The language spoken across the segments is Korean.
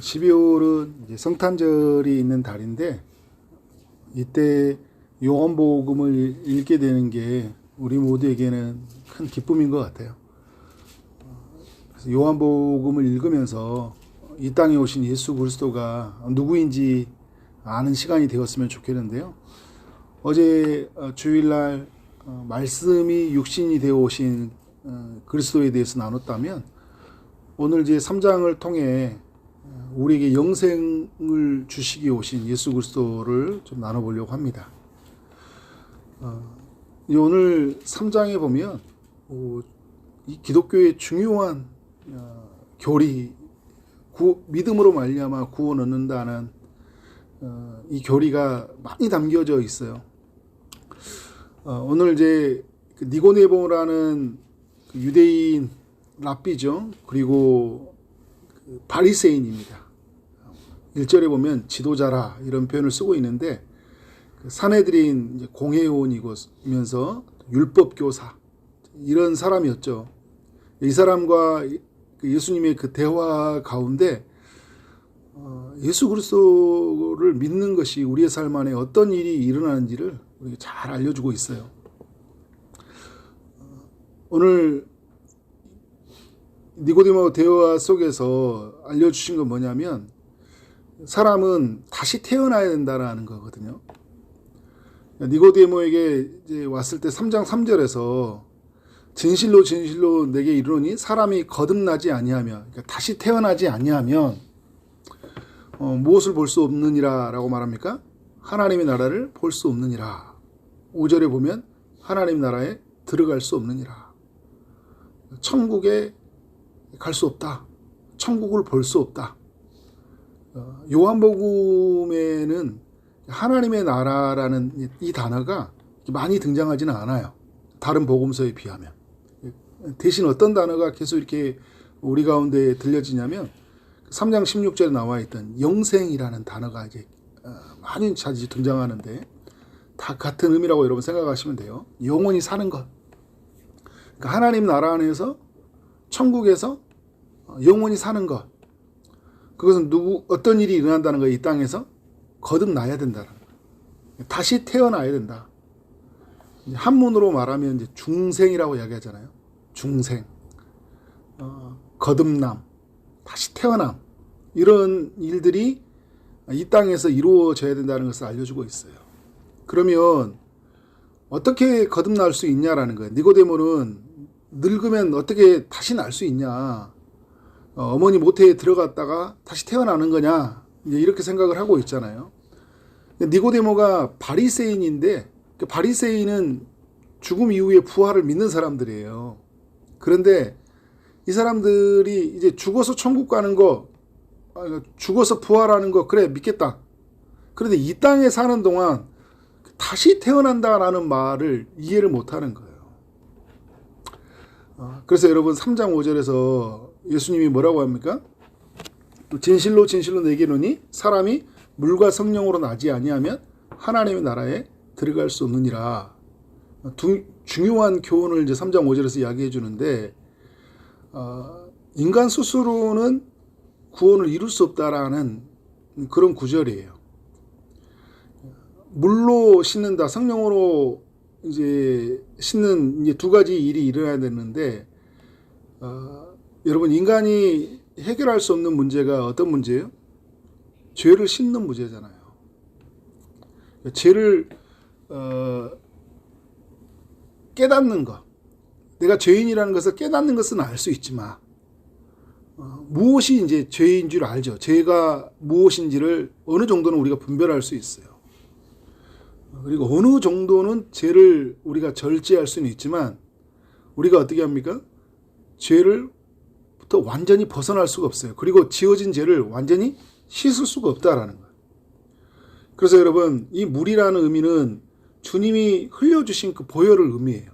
12월은 이제 성탄절이 있는 달인데 이때 요한복음을 읽게 되는 게 우리 모두에게는 큰 기쁨인 것 같아요. 그래서 요한복음을 읽으면서 이 땅에 오신 예수 그리스도가 누구인지 아는 시간이 되었으면 좋겠는데요. 어제 주일날 말씀이 육신이 되어 오신 그리스도에 대해서 나눴다면 오늘 이제 3장을 통해 우리에게 영생을 주시기 오신 예수 그리스도를 좀 나눠보려고 합니다. 오늘 3장에 보면 이 기독교의 중요한 교리, 믿음으로 말미암아 구원 얻는다는 이 교리가 많이 담겨져 있어요. 오늘 이제 니고데모라는 유대인 랍비죠. 그리고 바리새인입니다. 1절에 보면 지도자라 이런 표현을 쓰고 있는데 산헤드린 공회의원이면서 율법교사 이런 사람이었죠. 이 사람과 예수님의 그 대화 가운데 예수 그리스도를 믿는 것이 우리의 삶 안에 어떤 일이 일어나는지를 우리가 잘 알려주고 있어요. 오늘 니고데모 대화 속에서 알려주신 건 뭐냐면 사람은 다시 태어나야 된다라는 거거든요. 니고데모에게 이제 왔을 때 3장 3절에서 진실로 진실로 내게 이르노니 사람이 거듭나지 아니하면, 그러니까 다시 태어나지 아니하면 무엇을 볼 수 없느니라 라고 말합니까? 하나님의 나라를 볼 수 없느니라. 5절에 보면 하나님 나라에 들어갈 수 없느니라. 천국에 갈 수 없다. 천국을 볼 수 없다. 요한복음에는 하나님의 나라라는 이 단어가 많이 등장하지는 않아요. 다른 복음서에 비하면. 대신 어떤 단어가 계속 이렇게 우리 가운데 들려지냐면 3장 16절에 나와 있던 영생이라는 단어가 이제 많이 자주 등장하는데 다 같은 의미라고 여러분 생각하시면 돼요. 영원히 사는 것. 그러니까 하나님 나라 안에서 천국에서 영원히 사는 것. 그것은 어떤 일이 일어난다는 거예요. 이 땅에서 거듭나야 된다는 거예요. 다시 태어나야 된다. 한문으로 말하면 이제 중생이라고 이야기하잖아요. 중생, 거듭남, 다시 태어남 이런 일들이 이 땅에서 이루어져야 된다는 것을 알려주고 있어요. 그러면 어떻게 거듭날 수 있냐라는 거예요. 니고데모는 늙으면 어떻게 다시 날 수 있냐? 어머니 모태에 들어갔다가 다시 태어나는 거냐? 이제 이렇게 생각을 하고 있잖아요. 니고데모가 바리새인인데 그 바리새인은 죽음 이후에 부활을 믿는 사람들이에요. 그런데 이 사람들이 이제 죽어서 천국 가는 거, 죽어서 부활하는 거 그래 믿겠다. 그런데 이 땅에 사는 동안 다시 태어난다라는 말을 이해를 못하는 거예요. 그래서 여러분 3장 5절에서 예수님이 뭐라고 합니까? 진실로 진실로 내게 이르노니 사람이 물과 성령으로 나지 아니하면 하나님의 나라에 들어갈 수 없느니라. 중요한 교훈을 이제 3장 5절에서 이야기해 주는데 인간 스스로는 구원을 이룰 수 없다라는 그런 구절이에요. 물로 씻는다, 성령으로 이제 씻는 이제 두 가지 일이 일어나야 되는데 여러분 인간이 해결할 수 없는 문제가 어떤 문제예요? 죄를 씻는 문제잖아요. 죄를 깨닫는 것. 내가 죄인이라는 것을 깨닫는 것은 알 수 있지만 무엇이 이제 죄인 줄 알죠. 죄가 무엇인지를 어느 정도는 우리가 분별할 수 있어요. 그리고 어느 정도는 죄를 우리가 절제할 수는 있지만 우리가 어떻게 합니까? 죄를부터 완전히 벗어날 수가 없어요. 그리고 지어진 죄를 완전히 씻을 수가 없다라는 거예요. 그래서 여러분 이 물이라는 의미는 주님이 흘려주신 그 보혈을 의미해요.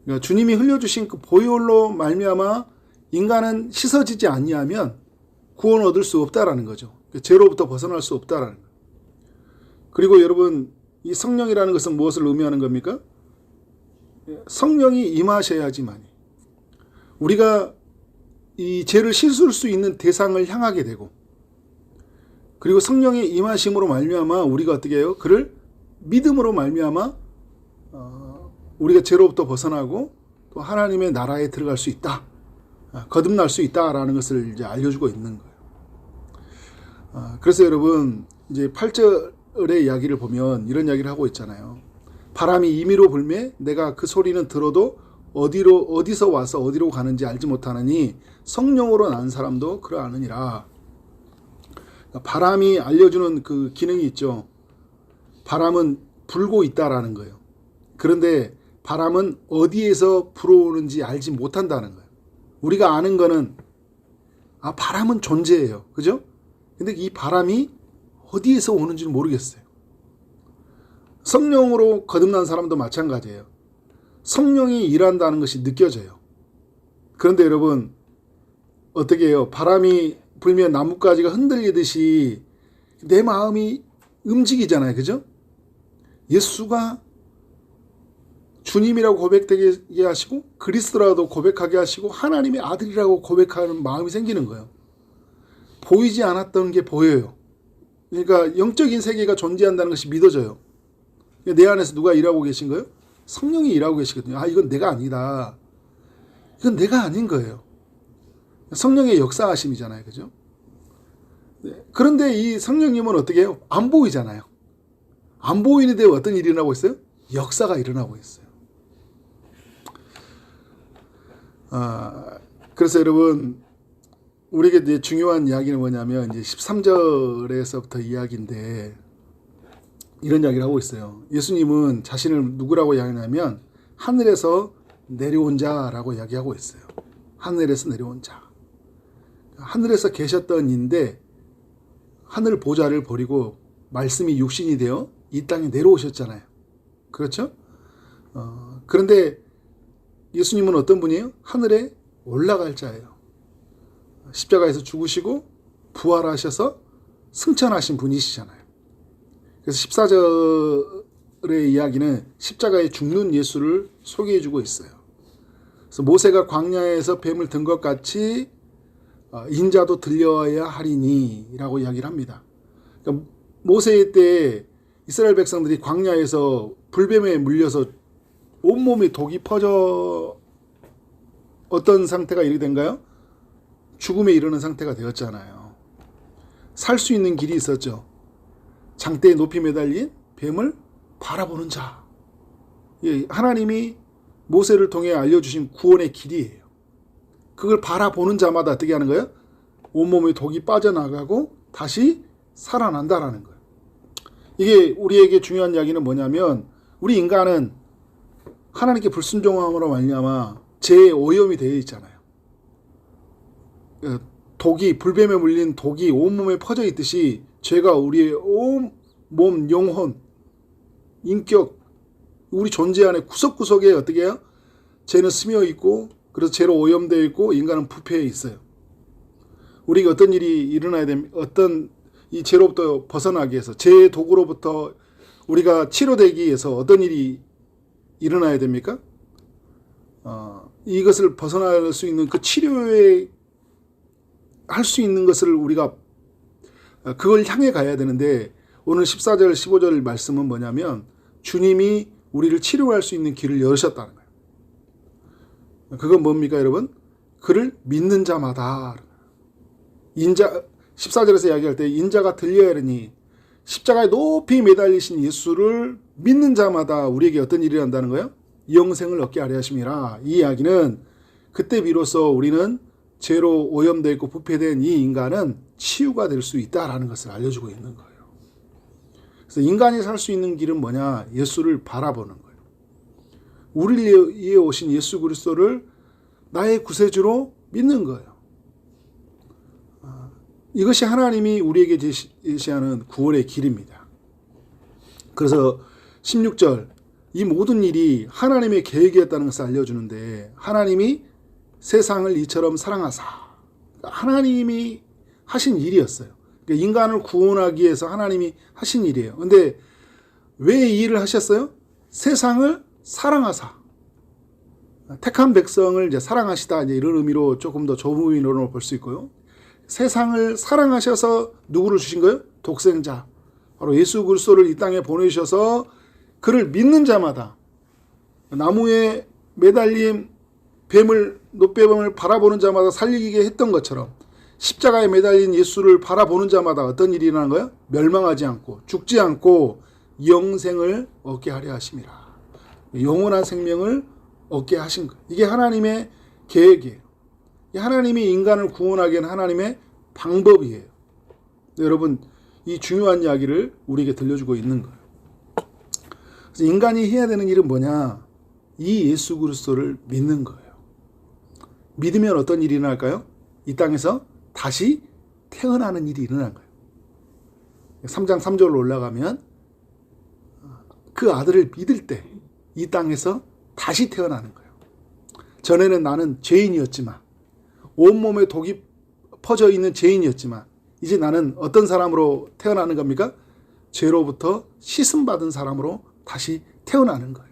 그러니까 주님이 흘려주신 그 보혈로 말미암아 인간은 씻어지지 아니하면 구원을 얻을 수 없다라는 거죠. 죄로부터 벗어날 수 없다라는 거예요. 그리고 여러분 이 성령이라는 것은 무엇을 의미하는 겁니까? 성령이 임하셔야지만이 우리가 이 죄를 씻을 수 있는 대상을 향하게 되고, 그리고 성령의 임하심으로 말미암아 우리가 어떻게 해요? 그를 믿음으로 말미암아 우리가 죄로부터 벗어나고 또 하나님의 나라에 들어갈 수 있다, 거듭날 수 있다라는 것을 이제 알려주고 있는 거예요. 그래서 여러분, 이제 8절의 이야기를 보면 이런 이야기를 하고 있잖아요. 바람이 임의로 불매 내가 그 소리는 들어도 어디서 와서 어디로 가는지 알지 못하느니 성령으로 난 사람도 그러하느니라. 바람이 알려주는 그 기능이 있죠. 바람은 불고 있다라는 거예요. 그런데 바람은 어디에서 불어오는지 알지 못한다는 거예요. 우리가 아는 거는 바람은 존재해요. 그죠? 근데 이 바람이 어디에서 오는지는 모르겠어요. 성령으로 거듭난 사람도 마찬가지예요. 성령이 일한다는 것이 느껴져요. 그런데 여러분, 어떻게 해요? 바람이 불면 나뭇가지가 흔들리듯이 내 마음이 움직이잖아요. 그죠? 예수가 주님이라고 고백되게 하시고 그리스도라도 고백하게 하시고 하나님의 아들이라고 고백하는 마음이 생기는 거예요. 보이지 않았던 게 보여요. 그러니까 영적인 세계가 존재한다는 것이 믿어져요. 내 안에서 누가 일하고 계신 거예요? 성령이 일하고 계시거든요. 이건 내가 아니다. 이건 내가 아닌 거예요. 성령의 역사하심이잖아요. 그죠? 네. 그런데 이 성령님은 어떻게 해요? 안 보이잖아요. 안 보이는데 어떤 일이 일어나고 있어요? 역사가 일어나고 있어요. 그래서 여러분, 우리에게 이제 중요한 이야기는 뭐냐면 이제 13절에서부터 이야기인데 이런 이야기를 하고 있어요. 예수님은 자신을 누구라고 이야기하냐면 하늘에서 내려온 자라고 이야기하고 있어요. 하늘에서 내려온 자. 하늘에서 계셨던 이인데 하늘 보좌를 버리고 말씀이 육신이 되어 이 땅에 내려오셨잖아요. 그렇죠? 그런데 예수님은 어떤 분이에요? 하늘에 올라갈 자예요. 십자가에서 죽으시고 부활하셔서 승천하신 분이시잖아요. 그래서 14절의 이야기는 십자가에 죽는 예수를 소개해주고 있어요. 그래서 모세가 광야에서 뱀을 든 것 같이 인자도 들려야 하리니 라고 이야기를 합니다. 그러니까 모세 때 이스라엘 백성들이 광야에서 불뱀에 물려서 온몸에 독이 퍼져 어떤 상태가 이렇게 된가요? 죽음에 이르는 상태가 되었잖아요. 살 수 있는 길이 있었죠. 장대에 높이 매달린 뱀을 바라보는 자. 하나님이 모세를 통해 알려주신 구원의 길이에요. 그걸 바라보는 자마다 어떻게 하는 거예요? 온몸에 독이 빠져나가고 다시 살아난다라는 거예요. 이게 우리에게 중요한 이야기는 뭐냐면 우리 인간은 하나님께 불순종함으로 말미암아 죄의 오염이 되어 있잖아요. 독이, 불뱀에 물린 독이 온몸에 퍼져 있듯이 죄가 우리의 온 몸, 영혼, 인격, 우리 존재 안에 구석구석에 어떻게 해요? 죄는 스며 있고 그래서 죄로 오염되어 있고 인간은 부패해 있어요. 우리가 어떤 일이 일어나야 됩니까? 어떤 이 죄로부터 벗어나기 위해서, 죄의 독으로부터 우리가 치료되기 위해서 어떤 일이 일어나야 됩니까? 이것을 벗어날 수 있는 그 치료에 할 수 있는 것을 우리가 그걸 향해 가야 되는데 오늘 14절 15절 말씀은 뭐냐면 주님이 우리를 치료할 수 있는 길을 열으셨다는 거예요. 그건 뭡니까 여러분? 그를 믿는 자마다. 인자 14절에서 이야기할 때 인자가 들려야 하니 십자가에 높이 매달리신 예수를 믿는 자마다 우리에게 어떤 일이 한다는 거예요? 영생을 얻게 하려 하심이라. 이 이야기는 그때 비로소 우리는 죄로 오염되어 있고 부패된 이 인간은 치유가 될 수 있다라는 것을 알려주고 있는 거예요. 그래서 인간이 살 수 있는 길은 뭐냐? 예수를 바라보는 거예요. 우리를 위해 오신 예수 그리스도를 나의 구세주로 믿는 거예요. 이것이 하나님이 우리에게 제시하는 구원의 길입니다. 그래서 16절 이 모든 일이 하나님의 계획이었다는 것을 알려주는데 하나님이 세상을 이처럼 사랑하사 하나님이 하신 일이었어요. 그러니까 인간을 구원하기 위해서 하나님이 하신 일이에요. 근데 왜 이 일을 하셨어요? 세상을 사랑하사. 택한 백성을 이제 사랑하시다, 이제 이런 의미로 조금 더 좁은 의미로 볼 수 있고요. 세상을 사랑하셔서 누구를 주신 거예요? 독생자. 바로 예수 그리스도를 이 땅에 보내주셔서 그를 믿는 자마다 나무에 매달린 노뱀을 바라보는 자마다 살리게 했던 것처럼 십자가에 매달린 예수를 바라보는 자마다 어떤 일이 일어나는 거예요? 멸망하지 않고 죽지 않고 영생을 얻게 하려 하심이라. 영원한 생명을 얻게 하신 거예요. 이게 하나님의 계획이에요. 하나님이 인간을 구원하기 위한 하나님의 방법이에요. 여러분, 이 중요한 이야기를 우리에게 들려주고 있는 거예요. 그래서 인간이 해야 되는 일은 뭐냐? 이 예수 그리스도를 믿는 거예요. 믿으면 어떤 일이 일어날까요? 이 땅에서 다시 태어나는 일이 일어난 거예요. 3장 3절로 올라가면 그 아들을 믿을 때 이 땅에서 다시 태어나는 거예요. 전에는 나는 죄인이었지만, 온몸에 독이 퍼져 있는 죄인이었지만, 이제 나는 어떤 사람으로 태어나는 겁니까? 죄로부터 씻음받은 사람으로 다시 태어나는 거예요.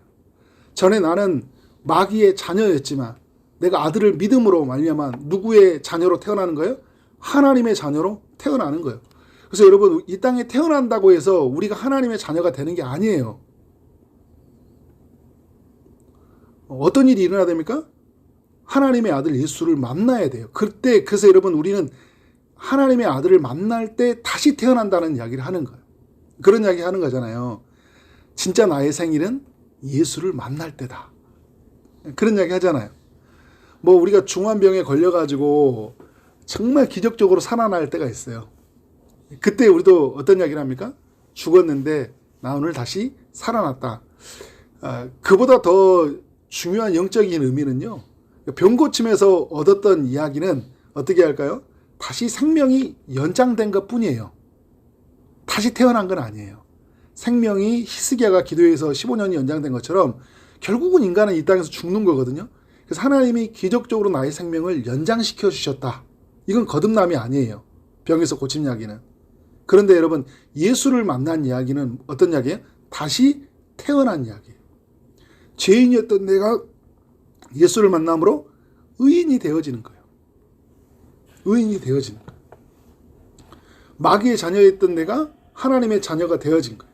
전에 나는 마귀의 자녀였지만 내가 아들을 믿음으로 말미암아 누구의 자녀로 태어나는 거예요? 하나님의 자녀로 태어나는 거예요. 그래서 여러분, 이 땅에 태어난다고 해서 우리가 하나님의 자녀가 되는 게 아니에요. 어떤 일이 일어나야 됩니까? 하나님의 아들 예수를 만나야 돼요. 그래서 여러분, 우리는 하나님의 아들을 만날 때 다시 태어난다는 이야기를 하는 거예요. 그런 이야기 하는 거잖아요. 진짜 나의 생일은 예수를 만날 때다. 그런 이야기 하잖아요. 우리가 중환병에 걸려가지고 정말 기적적으로 살아날 때가 있어요. 그때 우리도 어떤 이야기를 합니까? 죽었는데 나 오늘 다시 살아났다. 그보다 더 중요한 영적인 의미는요, 병 고침에서 얻었던 이야기는 어떻게 할까요? 다시 생명이 연장된 것 뿐이에요. 다시 태어난 건 아니에요. 생명이 히스기야가 기도해서 15년이 연장된 것처럼 결국은 인간은 이 땅에서 죽는 거거든요. 그래서 하나님이 기적적으로 나의 생명을 연장시켜 주셨다. 이건 거듭남이 아니에요. 병에서 고침 이야기는. 그런데 여러분, 예수를 만난 이야기는 어떤 이야기예요? 다시 태어난 이야기예요. 죄인이었던 내가 예수를 만남으로 의인이 되어지는 거예요. 의인이 되어지는 거예요. 마귀의 자녀였던 내가 하나님의 자녀가 되어진 거예요.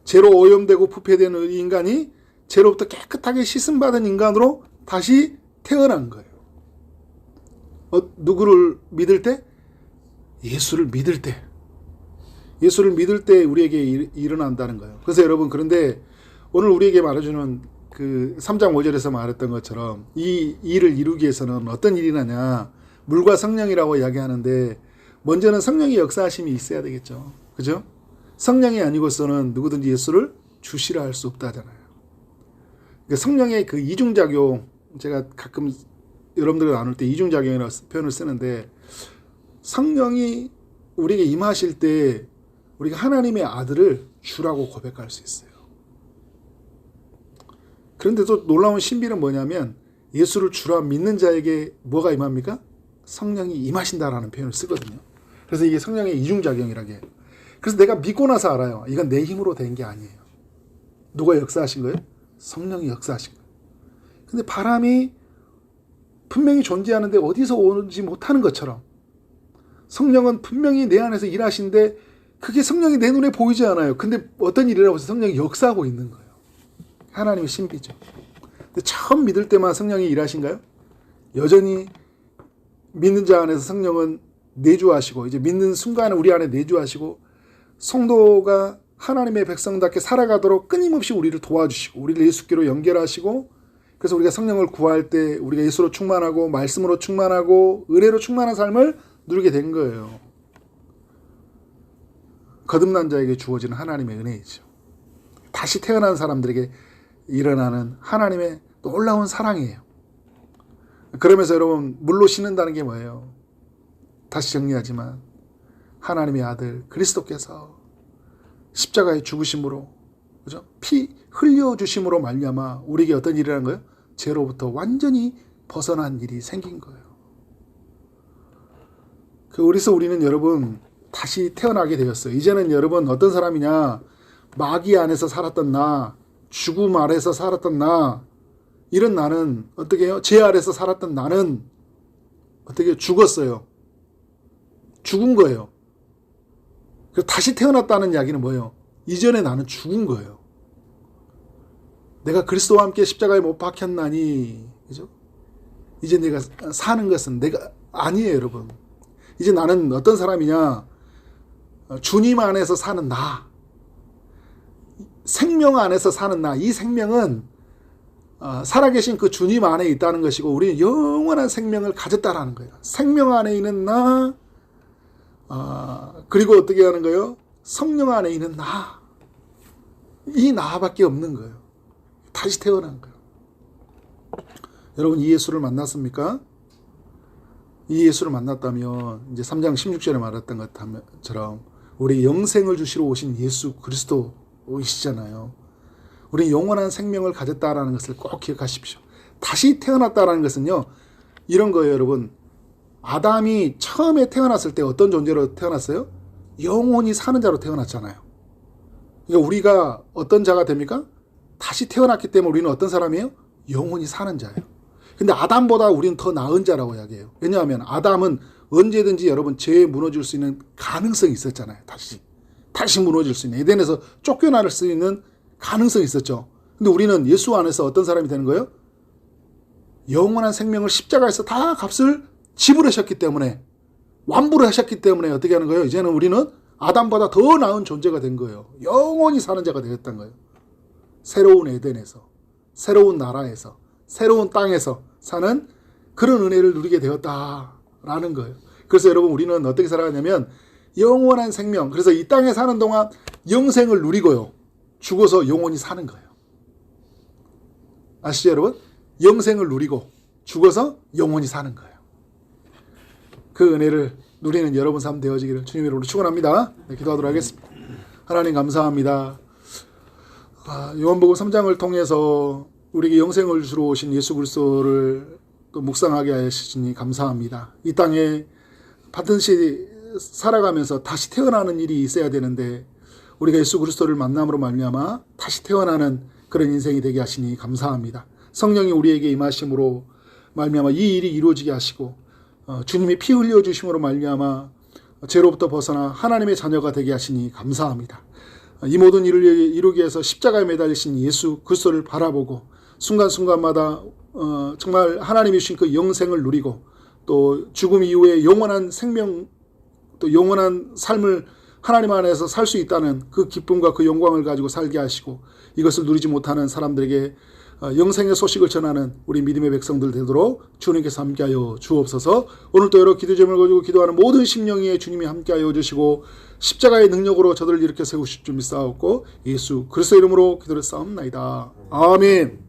죄로 오염되고 부패된 인간이 죄로부터 깨끗하게 씻음받은 인간으로 다시 태어난 거예요. 누구를 믿을 때? 예수를 믿을 때. 예수를 믿을 때 우리에게 일어난다는 거예요. 그래서 여러분, 그런데 오늘 우리에게 말해주는 그 3장 5절에서 말했던 것처럼 이 일을 이루기 위해서는 어떤 일이 나냐? 물과 성령이라고 이야기하는데 먼저는 성령의 역사하심이 있어야 되겠죠. 그죠? 성령이 아니고서는 누구든지 예수를 주시라 할 수 없다잖아요. 그러니까 성령의 그 이중작용, 제가 가끔 여러분들과 나눌 때 이중작용이라는 표현을 쓰는데, 성령이 우리에게 임하실 때 우리가 하나님의 아들을 주라고 고백할 수 있어요. 그런데 또 놀라운 신비는 뭐냐면, 예수를 주라 믿는 자에게 뭐가 임합니까? 성령이 임하신다라는 표현을 쓰거든요. 그래서 이게 성령의 이중작용이라고 해요. 그래서 내가 믿고 나서 알아요. 이건 내 힘으로 된 게 아니에요. 누가 역사하신 거예요? 성령이 역사하신 거예요. 근데 바람이 분명히 존재하는데 어디서 오는지 못하는 것처럼 성령은 분명히 내 안에서 일하시는데 그게 성령이 내 눈에 보이지 않아요. 근데 어떤 일이라고 해서 성령이 역사하고 있는 거예요. 하나님의 신비죠. 근데 처음 믿을 때만 성령이 일하신가요? 여전히 믿는 자 안에서 성령은 내주하시고, 이제 믿는 순간에 우리 안에 내주하시고, 성도가 하나님의 백성답게 살아가도록 끊임없이 우리를 도와주시고, 우리를 예수께로 연결하시고, 그래서 우리가 성령을 구할 때 우리가 예수로 충만하고 말씀으로 충만하고 은혜로 충만한 삶을 누리게 된 거예요. 거듭난 자에게 주어지는 하나님의 은혜이죠. 다시 태어난 사람들에게 일어나는 하나님의 놀라운 사랑이에요. 그러면서 여러분, 물로 씻는다는 게 뭐예요? 다시 정리하지만 하나님의 아들 그리스도께서 십자가의 죽으심으로, 그죠? 피 흘려주심으로 말미암아 우리에게 어떤 일이 라는 거예요? 죄로부터 완전히 벗어난 일이 생긴 거예요. 그래서 우리는 여러분 다시 태어나게 되었어요. 이제는 여러분 어떤 사람이냐? 마귀 안에서 살았던 나, 죽음 아래서 살았던 나, 이런 나는 어떻게 해요? 죄 아래서 살았던 나는 어떻게 죽었어요. 죽은 거예요. 그래서 다시 태어났다는 이야기는 뭐예요? 이전에 나는 죽은 거예요. 내가 그리스도와 함께 십자가에 못 박혔나니, 그죠? 이제 내가 사는 것은 내가 아니에요, 여러분. 이제 나는 어떤 사람이냐? 주님 안에서 사는 나. 생명 안에서 사는 나. 이 생명은 살아계신 그 주님 안에 있다는 것이고, 우리는 영원한 생명을 가졌다라는 거예요. 생명 안에 있는 나, 그리고 어떻게 하는 거예요? 성령 안에 있는 나. 이 나밖에 없는 거예요. 다시 태어난 거예요. 여러분, 이 예수를 만났습니까? 이 예수를 만났다면 이제 3장 16절에 말했던 것처럼 우리 영생을 주시러 오신 예수 그리스도이시잖아요. 우리 영원한 생명을 가졌다라는 것을 꼭 기억하십시오. 다시 태어났다라는 것은요, 이런 거예요, 여러분. 아담이 처음에 태어났을 때 어떤 존재로 태어났어요? 영원히 사는 자로 태어났잖아요. 그러니까 우리가 어떤 자가 됩니까? 다시 태어났기 때문에 우리는 어떤 사람이에요? 영원히 사는 자예요. 근데 아담보다 우리는 더 나은 자라고 이야기해요. 왜냐하면 아담은 언제든지 여러분 죄에 무너질 수 있는 가능성이 있었잖아요. 다시 무너질 수 있는, 에덴에서 쫓겨날 수 있는 가능성이 있었죠. 근데 우리는 예수 안에서 어떤 사람이 되는 거예요? 영원한 생명을 십자가에서 다 값을 지불하셨기 때문에, 완부를 하셨기 때문에 어떻게 하는 거예요? 이제는 우리는 아담보다 더 나은 존재가 된 거예요. 영원히 사는 자가 되었던 거예요. 새로운 에덴에서, 새로운 나라에서, 새로운 땅에서 사는 그런 은혜를 누리게 되었다라는 거예요. 그래서 여러분, 우리는 어떻게 살아가냐면 영원한 생명, 그래서 이 땅에 사는 동안 영생을 누리고요, 죽어서 영원히 사는 거예요. 아시죠, 여러분? 영생을 누리고 죽어서 영원히 사는 거예요. 그 은혜를 누리는 여러분 삶 되어지기를 주님의 이름으로 축원합니다. 네, 기도하도록 하겠습니다. 하나님 감사합니다. 요한복음 3장을 통해서 우리에게 영생을 주러 오신 예수 그리스도를 또 묵상하게 하시니 감사합니다. 이 땅에 반드시 살아가면서 다시 태어나는 일이 있어야 되는데, 우리가 예수 그리스도를 만남으로 말미암아 다시 태어나는 그런 인생이 되게 하시니 감사합니다. 성령이 우리에게 임하심으로 말미암아 이 일이 이루어지게 하시고, 주님이 피 흘려 주심으로 말미암아 죄로부터 벗어나 하나님의 자녀가 되게 하시니 감사합니다. 이 모든 일을 이루기 위해서 십자가에 매달리신 예수 그리스도를 바라보고 순간순간마다 정말 하나님이 주신 그 영생을 누리고, 또 죽음 이후에 영원한 생명, 또 영원한 삶을 하나님 안에서 살 수 있다는 그 기쁨과 그 영광을 가지고 살게 하시고, 이것을 누리지 못하는 사람들에게 영생의 소식을 전하는 우리 믿음의 백성들 되도록 주님께서 함께하여 주옵소서. 오늘도 여러 기도 제목을 가지고 기도하는 모든 심령에 주님이 함께하여 주시고, 십자가의 능력으로 저들을 일으켜 세우실 줄 믿사옵고 예수 그리스도 이름으로 기도를 싸움나이다. 아멘.